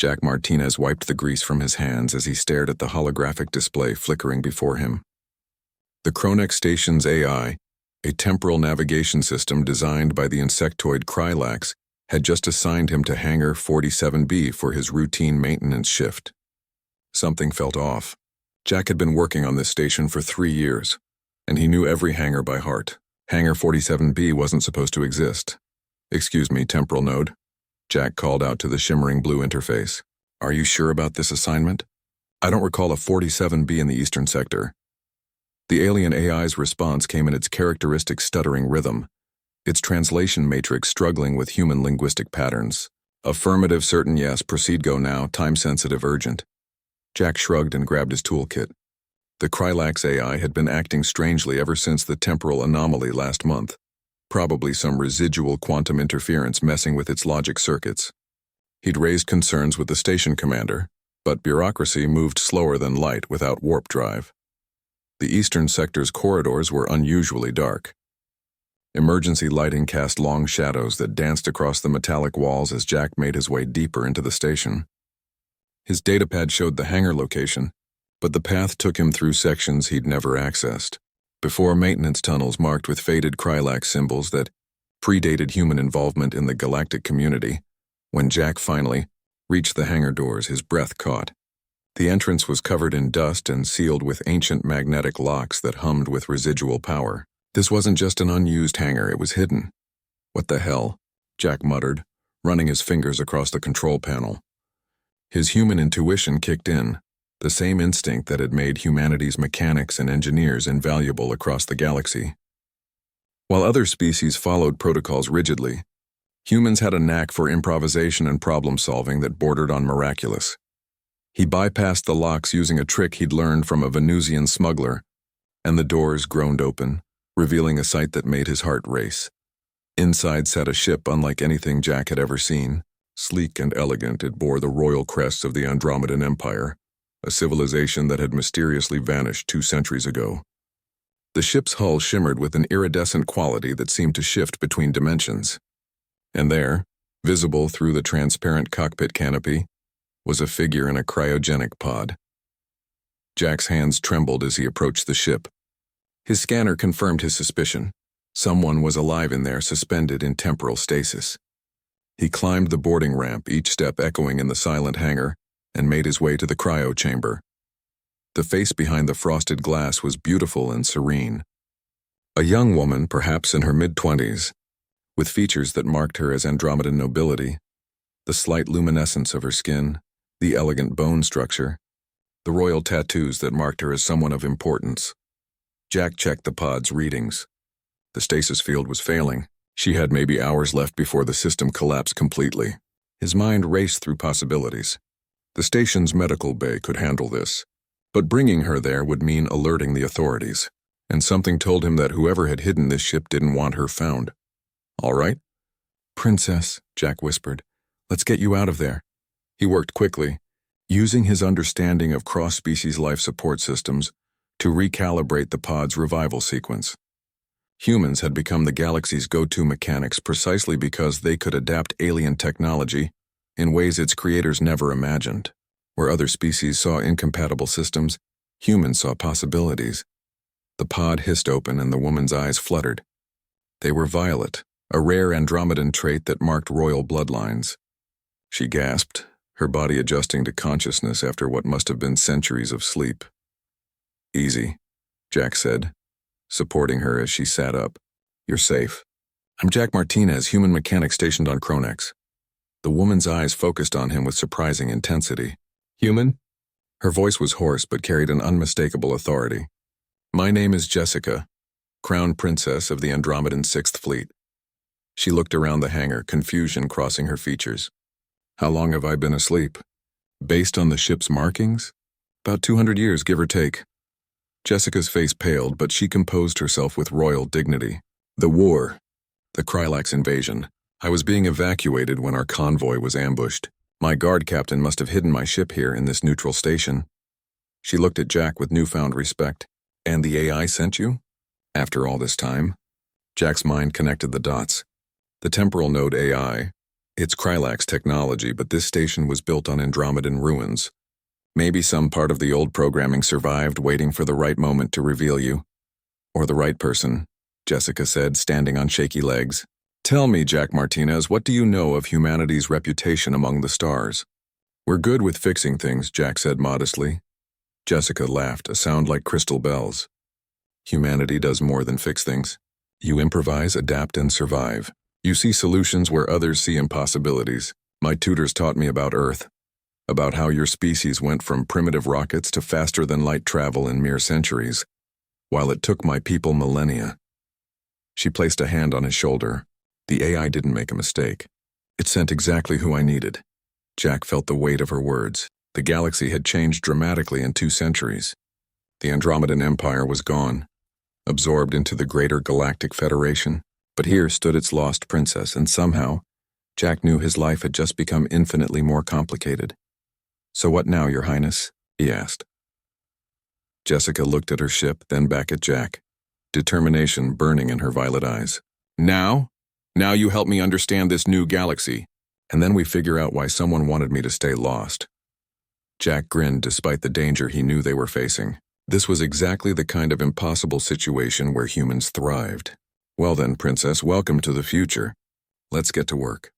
Jack Martinez wiped the grease from his hands as he stared at the holographic display flickering before him. The Kronex station's AI, a temporal navigation system designed by the insectoid Krylax, had just assigned him to Hangar 47B for his routine maintenance shift. Something felt off. Jack had been working on this station for 3 years, and he knew every hangar by heart. Hangar 47B wasn't supposed to exist. "Excuse me, temporal node," Jack called out to the shimmering blue interface. "Are you sure about this assignment? I don't recall a 47B in the eastern sector." The alien AI's response came in its characteristic stuttering rhythm, its translation matrix struggling with human linguistic patterns. "Affirmative, certain, yes, proceed, go now, time-sensitive, urgent." Jack shrugged and grabbed his toolkit. The Krylax AI had been acting strangely ever since the temporal anomaly last month, probably some residual quantum interference messing with its logic circuits. He'd raised concerns with the station commander, but bureaucracy moved slower than light without warp drive. The eastern sector's corridors were unusually dark. Emergency lighting cast long shadows that danced across the metallic walls as Jack made his way deeper into the station. His datapad showed the hangar location, but the path took him through sections he'd never accessed, before maintenance tunnels marked with faded Krylax symbols that predated human involvement in the galactic community. When Jack finally reached the hangar doors, his breath caught. The entrance was covered in dust and sealed with ancient magnetic locks that hummed with residual power. This wasn't just an unused hangar, it was hidden. "What the hell?" Jack muttered, running his fingers across the control panel. His human intuition kicked in, the same instinct that had made humanity's mechanics and engineers invaluable across the galaxy. While other species followed protocols rigidly, humans had a knack for improvisation and problem-solving that bordered on miraculous. He bypassed the locks using a trick he'd learned from a Venusian smuggler, and the doors groaned open, revealing a sight that made his heart race. Inside sat a ship unlike anything Jack had ever seen. Sleek and elegant, it bore the royal crests of the Andromedan Empire, a civilization that had mysteriously vanished 2 centuries ago. The ship's hull shimmered with an iridescent quality that seemed to shift between dimensions. And there, visible through the transparent cockpit canopy, was a figure in a cryogenic pod. Jack's hands trembled as he approached the ship. His scanner confirmed his suspicion. Someone was alive in there, suspended in temporal stasis. He climbed the boarding ramp, each step echoing in the silent hangar, and made his way to the cryo chamber. The face behind the frosted glass was beautiful and serene. A young woman, perhaps in her mid-20s, with features that marked her as Andromedan nobility, the slight luminescence of her skin, the elegant bone structure, the royal tattoos that marked her as someone of importance. Jack checked the pod's readings. The stasis field was failing. She had maybe hours left before the system collapsed completely. His mind raced through possibilities. The station's medical bay could handle this, but bringing her there would mean alerting the authorities, and something told him that whoever had hidden this ship didn't want her found. "All right?" "Princess," Jack whispered, "let's get you out of there." He worked quickly, using his understanding of cross-species life support systems to recalibrate the pod's revival sequence. Humans had become the galaxy's go-to mechanics precisely because they could adapt alien technology in ways its creators never imagined. Where other species saw incompatible systems, humans saw possibilities. The pod hissed open and the woman's eyes fluttered. They were violet, a rare Andromedan trait that marked royal bloodlines. She gasped, her body adjusting to consciousness after what must have been centuries of sleep. "Easy," Jack said, supporting her as she sat up. "You're safe. I'm Jack Martinez, human mechanic stationed on Kronex." The woman's eyes focused on him with surprising intensity. "Human?" Her voice was hoarse but carried an unmistakable authority. "My name is Jessica, Crown Princess of the Andromedan 6th Fleet." She looked around the hangar, confusion crossing her features. "How long have I been asleep?" "Based on the ship's markings? About 200 years, give or take." Jessica's face paled, but she composed herself with royal dignity. "The war. The Krylax invasion. I was being evacuated when our convoy was ambushed. My guard captain must have hidden my ship here in this neutral station." She looked at Jack with newfound respect. "And the AI sent you? After all this time?" Jack's mind connected the dots. The temporal node AI, It's Krylax technology, but this station was built on Andromedan ruins. Maybe some part of the old programming survived, waiting for the right moment to reveal you. Or the right person, Jessica said, standing on shaky legs. Tell me, Jack Martinez, what do you know of humanity's reputation among the stars? We're good with fixing things, Jack said modestly. Jessica laughed, a sound like crystal bells. Humanity does more than fix things. You improvise, adapt, and survive. You see solutions where others see impossibilities. My tutors taught me about Earth, about how your species went from primitive rockets to faster-than-light travel in mere centuries, while it took my people millennia. She placed a hand on his shoulder. The AI didn't make a mistake. It sent exactly who I needed. Jack felt the weight of her words. The galaxy had changed dramatically in 2 centuries. The Andromedan Empire was gone, absorbed into the greater Galactic Federation. But here stood its lost princess, and somehow, Jack knew his life had just become infinitely more complicated. So what now, Your Highness? He asked. Jessica looked at her ship, then back at Jack, determination burning in her violet eyes. Now? Now you help me understand this new galaxy, and then we figure out why someone wanted me to stay lost. Jack grinned despite the danger he knew they were facing. This was exactly the kind of impossible situation where humans thrived. Well then, Princess, welcome to the future. Let's get to work.